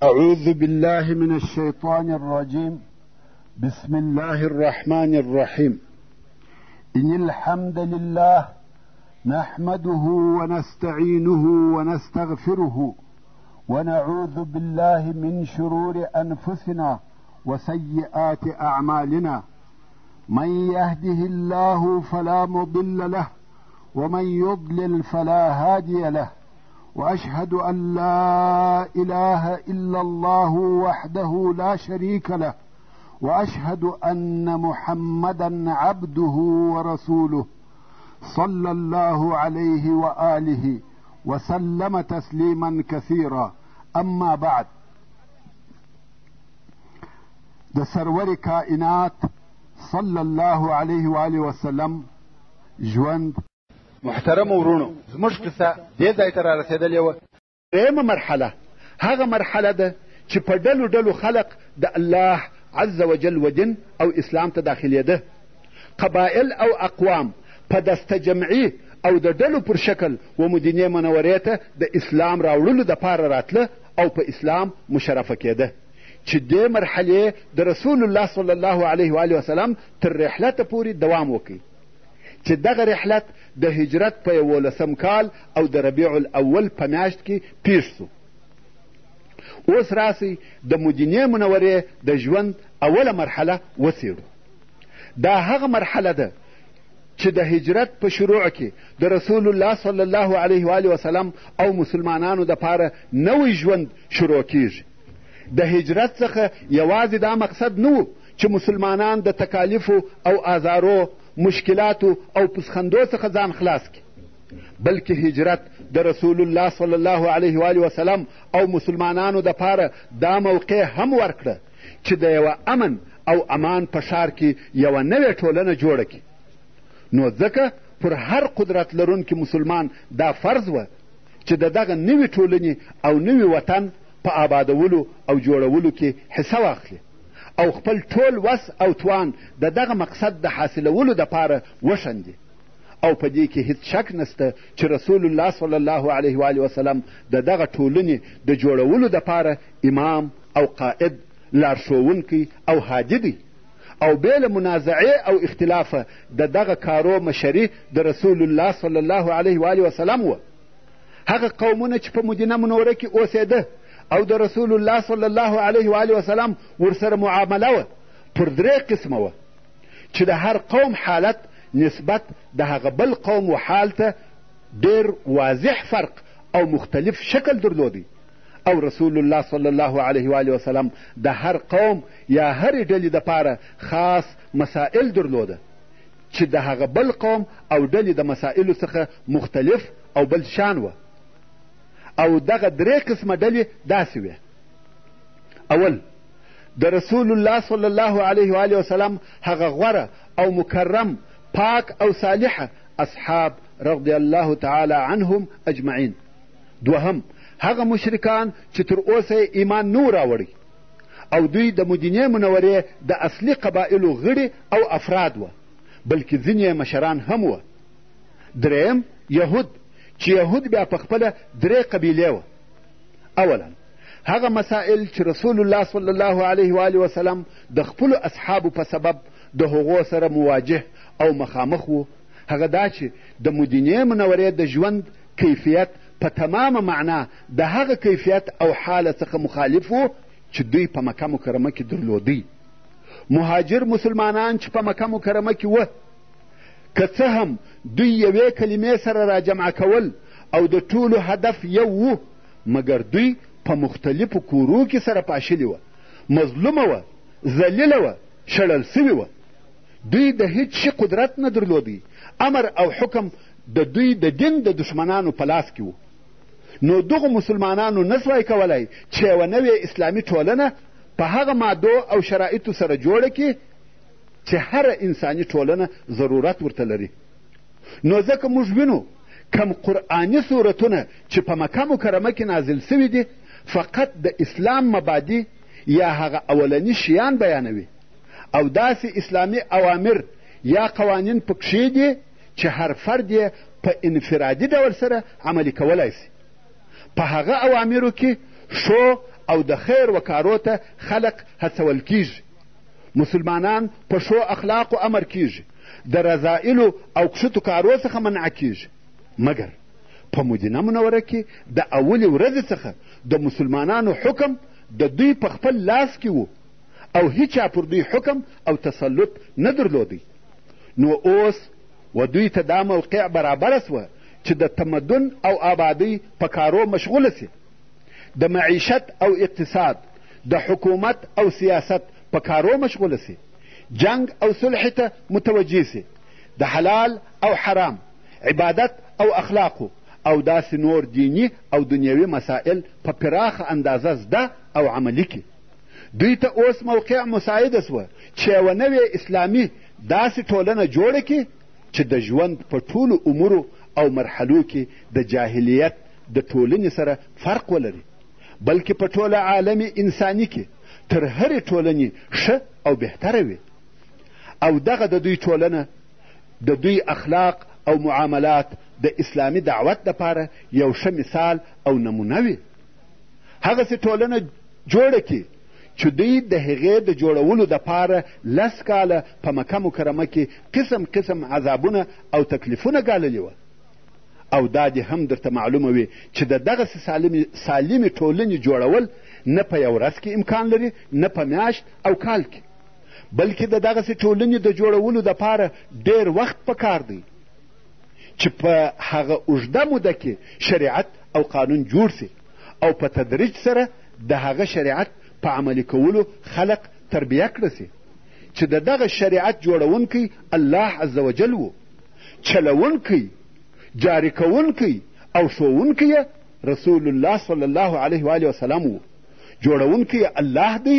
أعوذ بالله من الشيطان الرجيم. بسم الله الرحمن الرحيم. إن الحمد لله نحمده ونستعينه ونستغفره ونعوذ بالله من شرور أنفسنا وسيئات أعمالنا. من يهده الله فلا مضل له ومن يضلل فلا هادي له، وأشهد أن لا إله إلا الله وحده لا شريك له، وأشهد أن محمدا عبده ورسوله صلى الله عليه وآله وسلم تسليما كثيرا. أما بعد، د سرور کائنات صلی الله علیه و آله وسلم ژوند. محترم ورونو، زموږ قصه دې ځای ته رارسېدلې وه. درېیمه مرحله هغه مرحله ده چې په ډلو ډلو خلق د الله عز وجل و دین او اسلام ته داخلېده. قبایل او اقوام په دسته جمعي او د ډلو پر شکل و مدینې منورې ته د اسلام راوړلو دپاره راتله او په اسلام مشرفه کېده، چې دې مرحلې د رسول الله صلی الله علیه و آله وسلم تر رحلته پورې دوام وکړي، چې دغه رحلت د هجرت په 11 کال او د ربیع الاول په میاشت کې پیښ سو. اوس راسئ د مدینې منورې د ژوند اوله مرحله وڅېړو. دا هغه مرحله ده چې د هجرت په شروع کې د رسول الله صلی الله علیه و آله وسلم او مسلمانانو دپاره نوی ژوند شروع کیږي. د هجرت څخه یوازې دا مقصد نه و چې مسلمانان د تکالیفو او آزارو، مشکلاتو او پسخندو څخه ځان خلاص کړي، بلکې هجرت د رسول الله صلی الله علیه و آله وسلم او مسلمانانو دپاره دا موقع هم ورکړه چې د یوه امن او امان په ښار کې یوه نوې ټولنه جوړه کړي. نو ځکه پر هر قدرت لرونکي مسلمان دا فرض وه چې د دغه نوې ټولنې او نوي وطن په آبادولو او جوړولو کې حصه واخلي او خپل ټول وس او توان د دغه مقصد د حاصلولو دپاره وښندي. او په دې کې هیڅ شک نسته چې رسول الله صلی الله علیه و آله وسلم د دغه ټولنې د جوړولو دپاره امام او قائد، لارښوونکی او هادي دی، او بې له منازعې او اختلافه د دغه کارو مشري د رسول الله صلی الله علیه و آله وسلم وه. هغه قومونه چې په مدینه منوره کې اوسېده او د رسول الله صلی الله علیه و آله وسلم ورسره معامله وه پر 3 قسمه وه، چې د هر قوم حالت نسبت د هغه بل قوم و حال ته ډېر واضح فرق او مختلف شکل درلودی، او رسول الله صلی الله علیه و آله وسلم د هر قوم یا هرې ډلې دپاره خاص مسائل درلوده چې د هغه بل قوم او ډلې د مسائلو څخه مختلف او بل شان وه. او دغه 3 قسمه ډلې داسې وې: اول، د رسول الله صلی الله علیه و آله وسلم هغه غوره او مکرم، پاک او صالحه اصحاب رضی الله تعالی عنهم اجمعین. دوهم، هغه مشرکان چې تر اوسه یې ایمان نه راوړی او دوی د مدینې منورې د اصلي قبایلو غړي او افراد وه، بلکې ځینې مشران هم وه. دریم، یهود، چې یهود بیا په خپله 3 قبیلې وه. اولا، هغه مسائل چې رسول الله صلی الله علیه و آله وسلم د خپلو اصحابو په سبب د هغو سره مواجه او مخامخ و، هغه دا چې د مدینې منورې د ژوند کیفیت په تمامه معنا د هغه کیفیت او حاله څخه مخالف و چې دوی په مکه مکرمه کې درلودی. مهاجر مسلمانان چې په مکه مکرمه کې وه، که څه هم دوی یوې کلمې سره راجمع کول او د ټولو هدف یو و، مګر دوی په مختلفو کورو کې سره پاشلي وه، مظلومه وه، ذلیله وه، شړل سوي وه. دوی د هیڅ شي قدرت نه درلودی، امر او حکم د دوی د دین د دشمنانو په لاس کې و. نو دغو مسلمانانو نسوای کولی چې یوه نوې اسلامي ټولنه په هغه مادو او شرایطو سره جوړه کړي چې هره انساني ټولنه ضرورت ورته لري. نو ځکه موږ وینو کم قرآني صورتونه چې په مکه مکرمه کې نازل سوي دي فقط د اسلام مبادي یا هغه اولني شیان بیانوي، او داسې اسلامي اوامر یا قوانین پکښې دي چې هر فرد یې په انفرادي ډول سره عملي کولی سي. په هغه اوامرو کې ښو او د خیر وکارو ته خلق هڅول کیږي. مسلمانان په ښو اخلاقو امر کیږي، د رذایلو او کښتو کارو څخه منع کیږي. مګر په مدینه منوره کې د اولې ورځې څخه د مسلمانانو حکم د دوی په خپل لاس کې و او هیچا پر دوی حکم او تسلط نه درلودی. نو اوس و دوی ته دا موقع برابره سوه چې د تمدن او آبادۍ په کارو مشغوله سي، د معیشت او اقتصاد، د حکومت او سیاست په کارو مشغوله سي، جنگ او صلح ته متوجه سي، د حلال او حرام، عبادت او اخلاقو او داسې نور دینی او دنیوي مسائل په پراخه اندازه زده او عملي کړي. دوی ته اوس موقع مساعده سوه چې یوه نوې اسلامي داسې ټولنه جوړه کړي چې د ژوند په ټولو امورو او مرحلو کې د جاهلیت د ټولنې سره فرق ولري، بلکې په ټوله عالم انساني کې تر هرې ټولنې ښه او بهتره وي. او دغه د دوی ټولنه، د دوی اخلاق او معاملات د اسلامي دعوت دپاره یو ښه مثال او نمونه وي. هغسې ټولنه جوړه کړي چې دوی د هغې د جوړولو دپاره 10 کاله په مکه مکرمه کې قسم قسم عذابونه او تکلیفونه ګاللي وه. او دا دې هم درته معلومه وي چې د دغسې سالمې ټولنې جوړول نه په یو ورځ کې امکان لري، نه په میاشت او کال کې، بلکې د دغسې ټولنې د جوړولو دپاره ډېر وخت پکار دی چې په هغه اوږده موده کې شریعت او قانون جوړ سي او په تدریج سره د هغه شریعت په عملي کولو خلق تربیه کړه سي چې د دغه شریعت جوړونکی الله عز وجل و، چلونکی، جاری کوونکی او ښوونکی رسول الله صلی الله علیه و آله وسلم و. جوړونکی الله دی،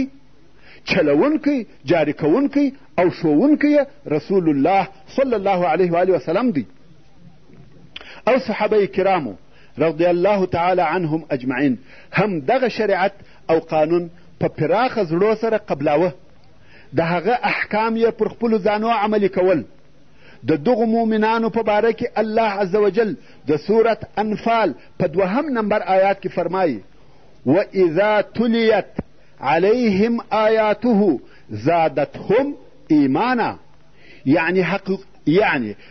چلونکی، جاری کوونکی او ښوونکی رسول الله صلی الله علیه و آله وسلم دی. او صحابه کرامو رضی الله تعالی عنهم اجمعین هم دغه شریعت او قانون په پراخه زړو سره قبلاوه، د هغه احکام یې پر خپلو ځانو عملي کول. د دغو مؤمنانو په باره کې الله عز وجل د سورت انفال په 2 نمبر آیات کې فرمایي: وَإِذَا تُلِيَتْ عَلَيْهِمْ آیاته زادتهم ایمانا. یعنی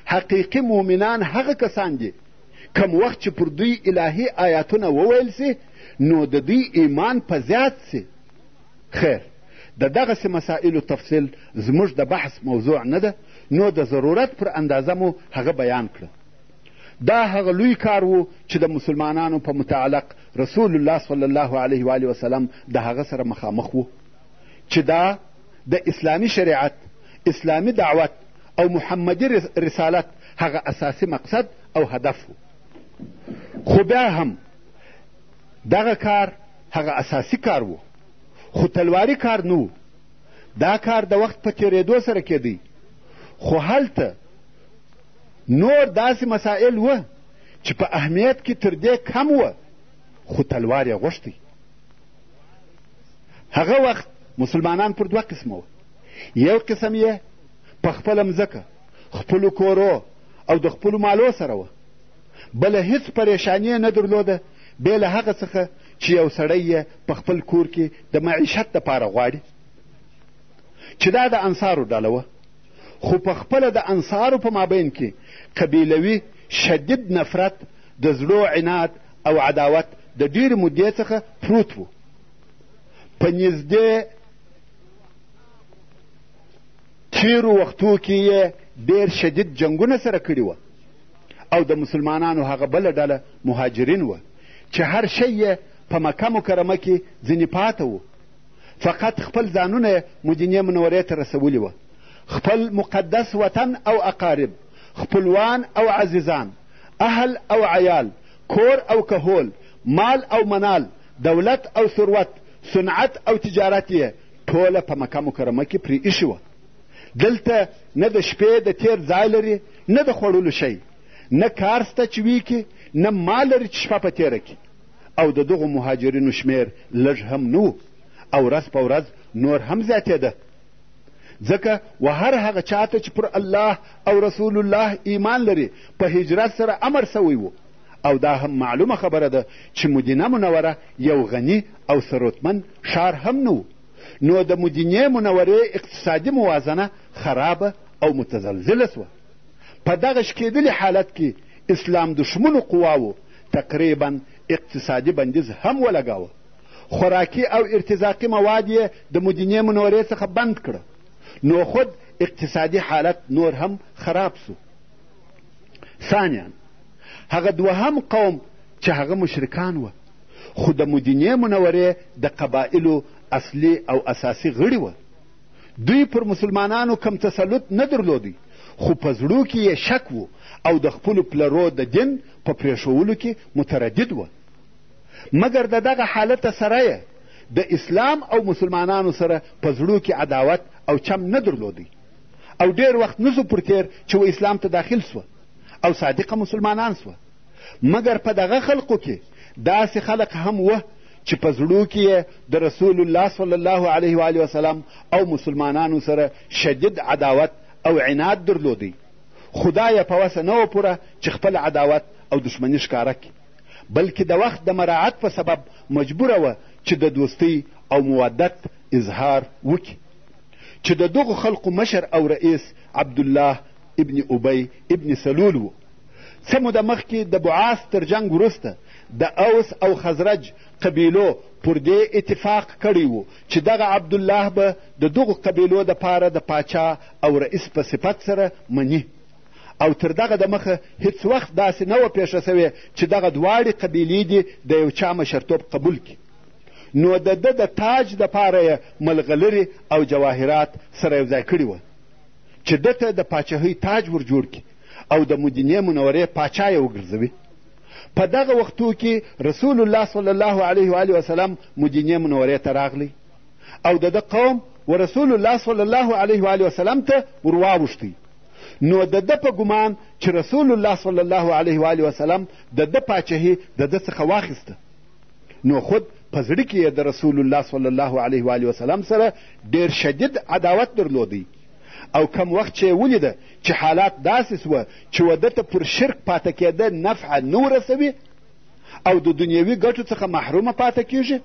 حقیقي مؤمنان هغه کسان دي کم وخت چې پر دوی الهي آیاتونه وویل سي نو د دوی ایمان په زیات سي. خیر، د دغسې مسائلو تفصیل زموږ د بحث موضوع نه ده، نو د ضرورت پر اندازه مو هغه بیان کړه. دا هغه لوی کار و چې د مسلمانانو په متعلق رسول الله صلی الله علیه و آله وسلم د هغه سره مخامخ و چې دا د اسلامي شریعت، اسلامي دعوت او محمدي رسالت هغه اساسي مقصد او هدف و. خو بیا هم دغه کار هغه اساسي کار و، خو تلواري کار نه و. دا کار د وخت په تېرېدو سره کېدی، خو هلته نور داسې مسائل وه چې په اهمیت کې تر دې کم وه، خو تلوار یې غوښتی. هغه وخت مسلمانان پر 2 قسمه وه. یو قسم یې په خپله مځکه، خپلو کورو او د خپلو مالو سره وه، بله هیڅ پریشاني نه درلوده بې له هغه څخه چې یو سړی یې په خپل کور کې د معیشت دپاره غواړي، چې دا د انصارو ډله وه. خو په خپله د انصارو په مابین کې قبیلوي شدید نفرت، د زړو عناد او عداوت د ډېرې مودې څخه پروت و. په نږدې تیرو وختو کې یې ډېر شدید جنګونه سره کړي وه، او د مسلمانانو هغه بله ډله مهاجرین وه چې هر شی یې په مکه مکرمه کې ځینې پاته و، فقط خپل ځانونه یې مدینې منورې ته رسولي وه. خپل مقدس وطن او اقارب، خپلوان او عزیزان، اهل او عیال، کور او کهول، مال او منال، دولت او ثروت، صنعت او تجارت یې ټوله په مکه مکرمه کې پرې ایښې وه. دلته نه د شپې د تیر ځای لري، نه د خوړلو شی، نه کار سته چې وي کې، نه مال لري چې شپه په تیره کړي. او د دغو مهاجرینو شمیر لږ هم نه و، او ورځ په ورځ نور هم زیاتېده، ځکه و هر هغه چاته چې پر الله او رسول الله ایمان لري په هجرت سره امر سوی و، او دا هم معلومه خبره ده چې مدینه منوره یو غني او ثروتمند ښار هم نه نو د مدینې منورې اقتصادي موازنه خرابه او متزلزله سوه. په دغه شکېدلي حالت کې اسلام دشمنو قواو تقریبا اقتصادي بندیز هم ولګاوه. خوراکي او ارتزاقي مواد یې د مدینې منورې څخه بند کړه نو خود اقتصادي حالت نور هم خراب سو. ثانیاً هغه دوهم قوم چې هغه مشرکان وه خو د مدینې منورې د قبایلو اصلي او اساسي غړي وه. دوی پر مسلمانانو کم تسلط نه درلودی خو په زړو کې یې شک و او د خپلو پلرو د دین په پرېښولو کې متردد وه. مګر د دغه حالت سره یې د اسلام او مسلمانانو سره په زړو کې عداوت او چم نه درلودی او ډېر وخت نه سو پر تېر چې و اسلام ته داخل سوه او صادقه مسلمانان سوه. مګر په دغه خلقو کې داسې خلق هم وه چې په زړو کې یې د رسول الله صلی الله علیه و آله وسلم او مسلمانانو سره شدید عداوت او عناد درلودی خو دا یې په وسه نه وه پوره چې خپل عداوت او دشمني ښکاره کړي بلکې د وخت د مراعت په سبب مجبوره وه چې د دوستۍ او مودت اظهار وکړي چې د دغو خلقو مشر او رئیس عبدالله ابن ابی ابن سلول و. څه موده مخکې د بعاث تر جنګ وروسته د اوس او خزرج قبیلو پر دې اتفاق کړی و چې دغه عبدالله به د دغو قبیلو دپاره د پاچا او رئیس په صفت سره مني او تر دغه د مخه هیڅ وخت داسې نه وه پیښه سوې چې دغه دواړې قبیلې دي د یو چا مشرتوب قبول کړي. نو د ده د تاج دپاره یې ملغلرې او جواهرات سره یو ځای کړي وه چې ده ته د پاچاهۍ تاج ور جوړ کړي او د مدینې منورې پاچا یې وګرځوي. په دغه وختو کې رسول الله صلی الله علیه و آله وسلم مدینې منورې ته راغلی او د ده قوم و رسول الله صلی الله علیه و آله وسلم ته ور واوښتی. نو د ده په ګمان چې رسول الله صلی الله علیه و آله وسلم د ده پاچاهي د ده څخه واخیسته نو خود په زړه کې یې د رسول الله صلی الله علیه و آله وسلم سره ډېر شدید عداوت درلودی او کم وخت چې یې ولیده چې حالات داسې سوه چې و ده ته پر شرک پاته کېده نفعه نه ورسوي او د دنیوي ګټو څخه محرومه پاته کېږي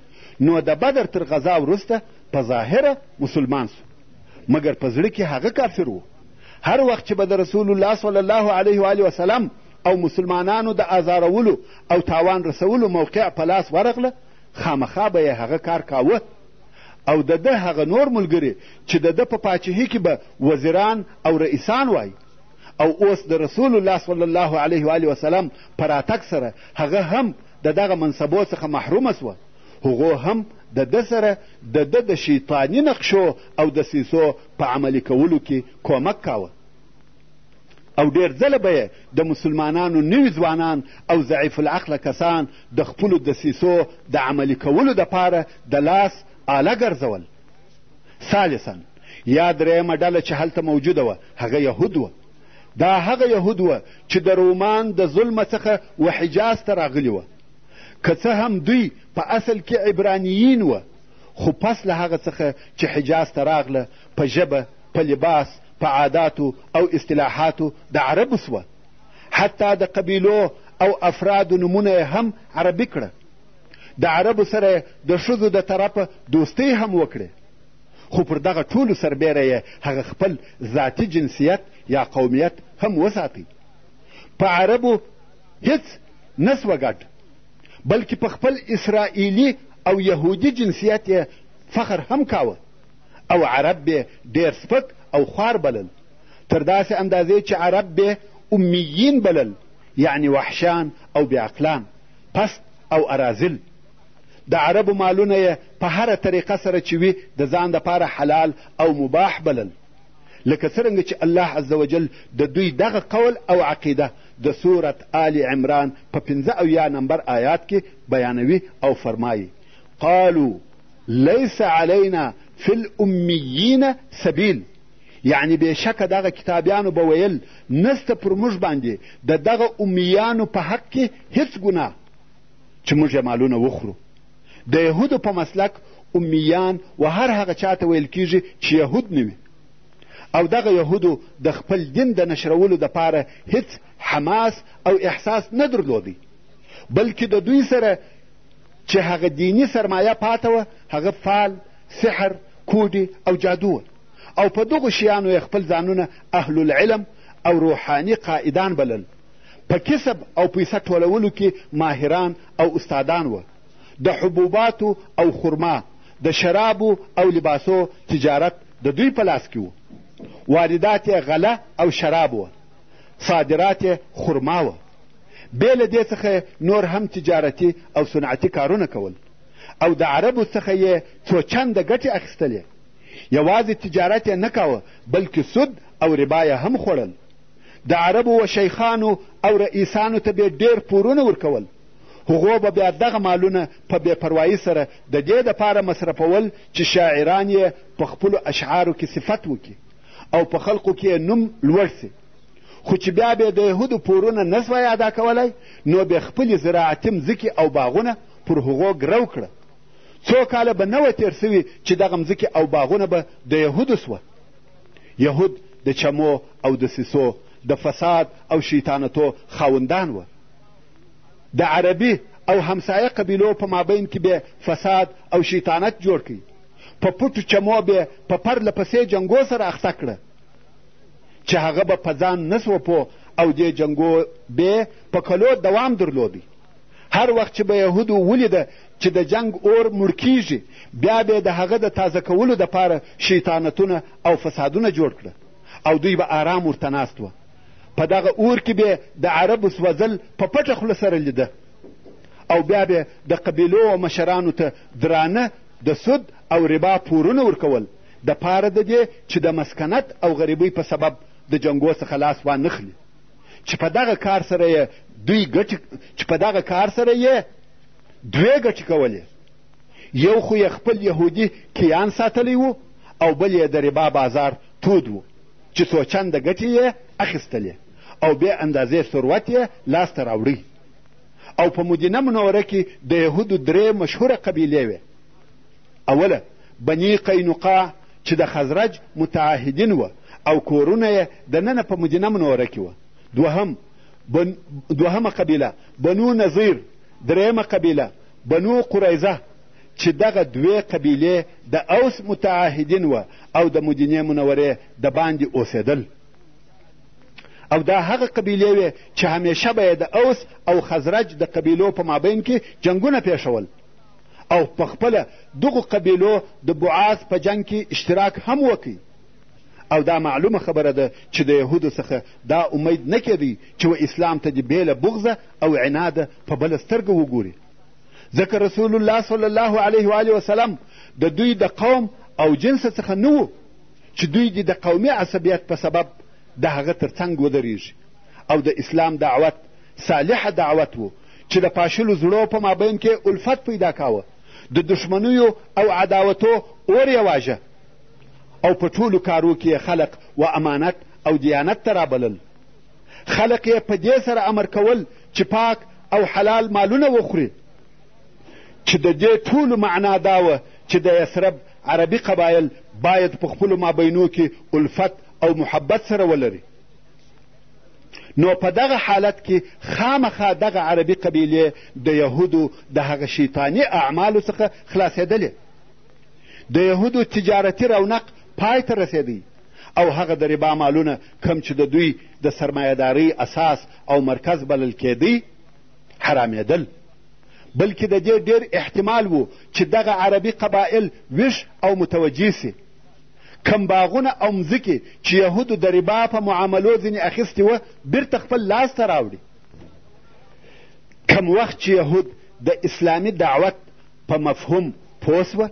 نو د بدر تر غذا وروسته په ظاهره مسلمان سو مګر په زړه کې هغه کافر و. هر وخت چې به د رسول الله صلی الله علیه و آله وسلم او مسلمانانو د ازارولو او تاوان رسولو موقع په لاس ورغله خامخا به یې هغه کار کاوه او د ده هغه نور ملګري چې د ده په پاچاهۍ کې به وزیران او رئیسان وای او اوس د رسول الله صلی الله علیه و آله وسلم په راتګ سره هغه هم د دغه منصبو څخه محرومه سوه هغو هم د ده سره د ده د شیطاني نقشو او دسیسو په عملي کولو کې کومک کاوه او ډېر ځله به یې د مسلمانانو نوي ځوانان او ضعیف العقله کسان د خپلو دسیسو د عملي کولو دپاره د لاس آله ګرځول. ثالثا یا درېیمه ډله چې هلته موجوده وه هغه یهود وه. دا هغه یهود وه چې د رومان د ظلمه څخه و حجاز ته راغلي وه. که څه هم دوی په اصل کې عبرانیین وه خو پس له هغه څخه چې حجاز ته راغله په ژبه په لباس په عاداتو او اصطلاحاتو د عربو سوه. حتی د قبیلو او افرادو نومونه هم عربي کړه. د عربو سره د ښځو د طرفه دوستۍ هم وکړې خو پر دغه ټولو سربیره یې هغه خپل ذاتي جنسیت یا قومیت هم وساتئ. په عربو هیڅ نه سوه ګډ بلکې په خپل اسرائیلي او یهودي جنسیت یې فخر هم کاوه او عرب به ډېر سپک او خوار بلل تر داسې اندازې چې عرب به امیین بلل یعنی وحشان او بیعقلان پست او اراذل. د عربو مالونه یې په هره طریقه سره چې وي د ځان دپاره حلال او مباح بلل لکه څرنګه چې الله عز وجل د دوی دغه قول او عقیده د سورت آل عمران په 15 نمبر آیات کې بیانوي او فرمایي قالوا لیس علینا فی الامیین سبیل یعنی بېشکه دغه کتابیانو به ویل نسته پر موږ باندې د دغه امیانو په حق کې هیڅ ګناه چې موږ یې مالونه وخورو. د یهودو په مسلک امیان و هر هغه چاته ویل کیږي چې یهود نه وي او دغه یهودو د خپل دین د نشرولو دپاره هیڅ حماس او احساس نه درلودی بلکې د دوی سره چې هغه دینی سرمایه پاته وه هغه فال، سحر، کوډې او جادو وه، او په دغو شیانو یې خپل ځانونه اهل العلم او روحاني قائدان بلل. په کسب او پیسه ټولولو کې ماهران او استادان وه. د حبوباتو او خرما، د شرابو او لباسو تجارت د دوی په لاس کې و. واردات یې غله او شراب وه، صادرات یې خرما وه. بې له دې څخه نور هم تجارتي او صنعتي کارونه کول، او د عربو څخه یې څو چنده ګټې اخیستلې. یوازې تجارت یې نه کاوه بلکې سود او ربا یې هم خوړل. د عربو و شیخانو او رئیسانو ته به ډېر پورونه ورکول. هغو به بیا دغه مالونه په بې پروایي سره د دې دپاره مصرفول چې شاعران یې په خپلو اشعارو کې صفت وکړي او په خلقو کې یې نوم لوړ سي. خو چې بیا به د یهودو پورونه نه سوای ادا کولی، نو به خپلې زراعتي مځکې او باغونه پر هغو ګرو کړه. څو کاله به نه وه تېر سوي چې دغه مځکې او باغونه به د یهودو سوه. یهود د چمو او دسیسو، د فساد او شیطانتو خاوندان وه. د عربي او همسایه قبیلو په مابین کې به فساد او شیطانت جوړ کړي. په پټو چمو به په پرله پسې جنګو سره اخته کړه چې هغه به په ځان نه سوه پوه، او دې جنګو به په کلو دوام درلودی. هر وخت چې به یهودو ولیده چې د جنګ اور مړ کیږي، بیا به د هغه د تازه کولو دپاره شیطانتونه او فسادونه جوړ کړه، او دوی به آرام ورته ناست وه. په دغه اور کې به د عربو سوځل په پټه خوله سره لیده، او بیا به د قبیلو او مشرانو ته درانه د سود او ربا پورونه ورکول د پاره د دې چې د مسکنت او غریبۍ په سبب د جنګو څخه لاس وانخلي. چې په دغه کار سره یې دوې ګټې کولې. یو خو یې خپل یهودي کیان ساتلی و، او بل یې د ربا بازار تود و چې څو چنده ګټې یې اخیستلې او بې اندازې ثروت یې لاسته راوړی. او په مدینه منوره کې د یهودو درې مشهوره قبیلې وې. اوله بني قینقاع چې د خزرج متعاهدین وه او کورونه یې دننه په مدینه منوره کې وه. دوهمه قبیله بنو نظیر. درېیمه قبیله بنو قریظه چې دغه دوې قبیلې د اوس متعاهدین وه او د مدینې منورې د باندې اوسېدل. او دا هغه قبیلې وې چې همیشه به یې د اوس او خزرج د قبیلو په مابین کې جنګونه پیښول، او په خپله دغو قبیلو د بعاث په جنګ کې اشتراک هم وکړي. او دا معلومه خبره ده چې د یهودو څخه دا امید نه کېدی چې و اسلام ته د بېله بغضه او عناده په بله سترګه وګوري. ځکه رسول الله صلی الله علیه و آله وسلم د دوی د قوم او جنس څخه نه و چې دوی د قومي عصبیت په سبب د هغه تر څنګ ودرېږي. او د اسلام دعوت صالحه دعوت و چې د پاشلو زړو په مابین کې الفت پیدا کاوه، د دشمنیو او عداوتو اور یې واژه، او په ټولو کارو کې خلق و امانت او دیانت ته رابلل. خلق یې په دې سره امر کول چې پاک او حلال مالونه وخوري، چې د دې ټولو معنا دا وه چې د یثرب عربي قبایل باید په خپلو مابینو کې الفت او محبت سره ولري. نو په دغه حالت کې خامخا دغه عربي قبیلې د یهودو د هغه شیطاني اعمالو څخه خلاصېدلې. د یهودو تجارتي رونق پای ته رسېدی، او هغه د ربا مالونه کم چې د دوی د سرمایهدارۍ اساس او مرکز بلل کېدی حرامېدل. بلکې د دې ډېر احتمال و چې دغه عربي قبایل ویښ او متوجه سي. کم باغونه او مځکې چې یهودو د ربا په معاملو ځینې اخیستې وه بیرته خپل لاس ته راوړي. کم وخت چې یهود د اسلامي دعوت په مفهوم پوه سوه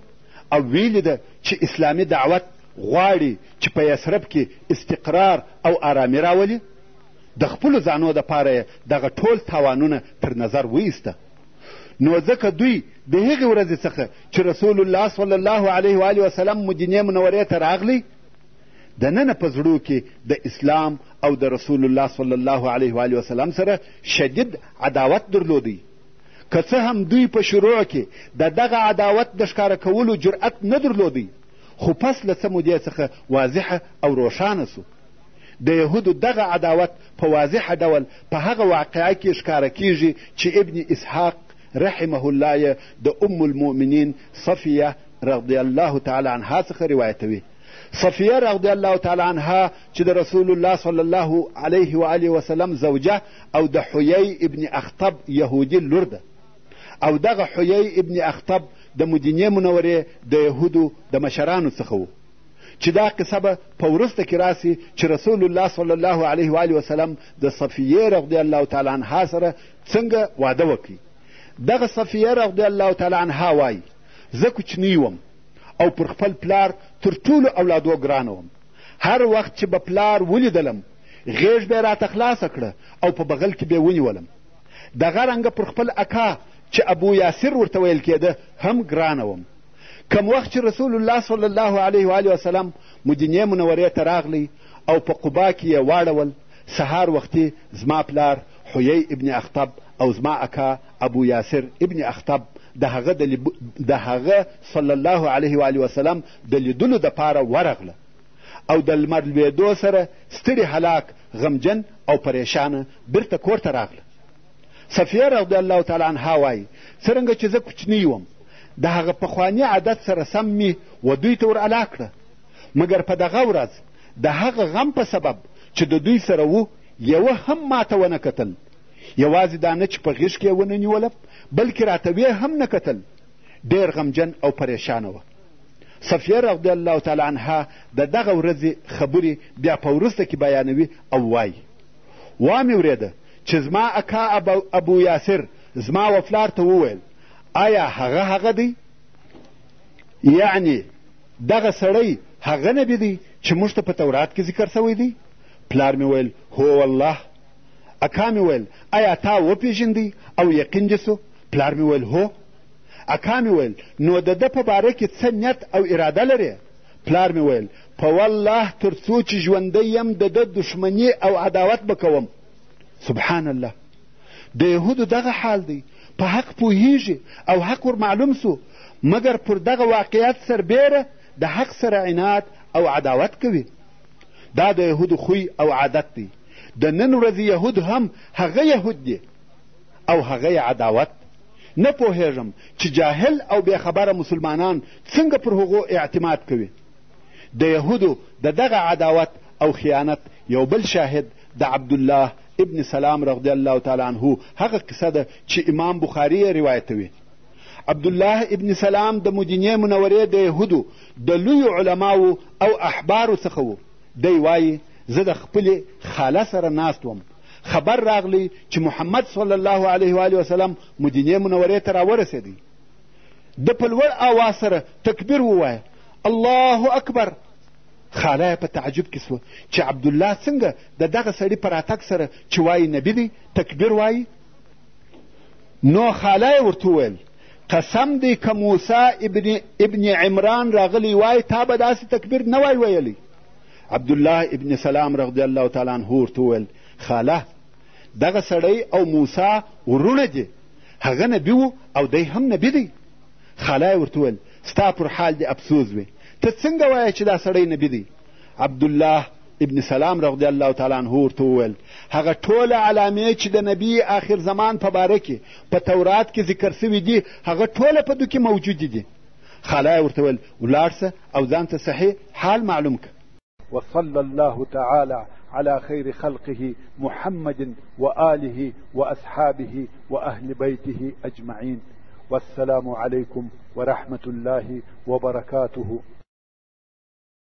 او ویلې ده چې اسلامي دعوت غواړي چې په یثرب کې استقرار او آرامي راولي، د خپلو ځانو دپاره دغه ټول تاوانونه تر نظر وایسته. نو ځکه دوی د هغې ورځې څخه چې رسول الله صلی الله علیه و آله وسلم مدینې منورې ته راغلی، دننه په زړو کې د اسلام او د رسول الله صلی الله علیه و آله وسلم سره شدید عداوت درلودی. که څه هم دوی په شروع کې دغه عداوت د ښکاره کولو جرأت نه درلودی، خو پس له څه مودې څخه واضحه او روښانه سو. د یهودو دغه عداوت په واضحه ډول په هغه واقعه کې ښکاره کیږي چې ابن اسحاق رحمه الله یې د ام المؤمنین صفیه رضی الله تعالی عنها څخه روایتوي. صفیه رضی الله تعالی عنها چې د رسول الله صلی الله علیه و آله وسلم زوجه او د حیی ابن اخطب یهودي لور ده، او دغه حیی ابن اخطب د مدینې منورې د یهودو د مشرانو څخه و، چې دا قصه به په وروسته کې راسي چې رسول الله صلی الله علیه و آله وسلم د صفیه رضی الله تعالی عنها سره څنګه واده وکړي. دغه صفیه رضی الله تعالی عنها وایي زه کوچنی وم او پر خپل پلار تر ټولو اولادو ګرانه وم. هر وخت چې به پلار ولیدلم غیږ به یې راته خلاصه کړه او په بغل کې به یې ونیولم. دغه رنګه پر خپل اکا چې ابو یاسر ورته ویل کېده هم ګرانه وم. کم وخت چې رسول الله صلی الله علیه و آله وسلم مدینې منورې ته راغلی او په قبا کې یې واړول، سهار وختي زما پلار حیی ابن اخطب او زما اکا ابو یاسر ابن اخطب د هغه صلی الله علیه و آله وسلم د لیدلو دپاره ورغله او د لمر لوېدو سره ستړي هلاک غمجن او پریشانه بیرته کور ته راغله. صفیه رضی الله تعالی عنها وایي څرنګه چې زه کوچنی وم د هغه پخواني عادت سره سم مې و دوی ته ور علا کړه، مګر په دغه ورځ د هغه غم په سبب چې د دوی سره و یوه هم ماته ونه کتل. یوازې دا نه چې په غېږ کې یې ونه نیولم بلکې راته ویې هم نه کتل. ډېر غمجن او پریشانه وه. صفیه رضی الله تعالی عنها د دغه ورځې خبرې بیا په وروسته کې بیانوي او وایي مې اورېده چې زما اکا ابو یاسر زما و پلار ته وویل آیا هغه دی؟ یعنی دغه سړی هغه نبي دی چې موږ ته په تورات کې ذکر سوی دی؟ پلار مې ویل هو والله. اکا مې ویل آیا تا وپېژندی او یقین دې سو؟ پلار مې ویل هو. اکا مې ویل نو د ده په باره کې څه نیت او اراده لرې؟ پلار مې ویل په والله تر څو چې ژوندی یم د ده دښمني او عداوت به کوم. سبحان الله، د یهودو دغه حال دی، په حق پوهیږي او حق ور معلوم سو، مګر پر دغه واقعیت سربیره د حق سره عناد او عداوت کوي. دا د یهودو خوی او عادت دی. د نن ورځې یهود هم هغه یهود دی او هغه عداوت. نه پوهیږم چې جاهل او بېخبره مسلمانان څنګه پر هغو اعتماد کوي. د یهودو د دغه عداوت او خیانت یو بل شاهد د عبدالله ابن سلام رضی الله تعالی عنه هغه قصه ده چې امام بخاري یې روایتوي. عبدالله ابن سلام د مدینې منورې د یهودو د لویو علماو او احبارو څخه و. دی وایي زه د خپلې خاله سره ناست وم، خبر راغلی چې محمد صلی الله علیه و آله وسلم مدینې منورې ته راورسېدی. د په لوړ آواز سره تکبیر ووایه الله اکبر. خاله په تعجب کې سوه چې عبدالله څنګه د دغه سړي په راتګ سره چې وایي نبي دی تکبیر وایي. نو خاله یې ورته وویل قسم دی که موسی ابن عمران راغلی وای تا به داسې تکبیر نه وای ویلی. عبدالله ابن سلام رضی الله تعالی عنه ورته وویل خاله دغه سړی او موسی ورونه دي، هغه نبي و او دی هم نبي دی. خاله یې ورته وویل ستا پر حال دې افسوس وي، ته څنګه وایې چې دا سړی نبي دی؟ عبدالله ابن سلام رضی الله تعالی عنه ورته وویل هغه ټوله علامې چې د نبي آخر زمان په باره کې په تورات کې ذکر سوي دي هغه ټوله په دو کې موجودې دي. خاله یې ورته ویل ولاړ سه او ځان ته صحیح حال معلوم که. وصلى الله تعالى على خير خلقه محمد وآله وأصحابه وأهل بيته أجمعين. والسلام عليكم ورحمة الله وبركاته.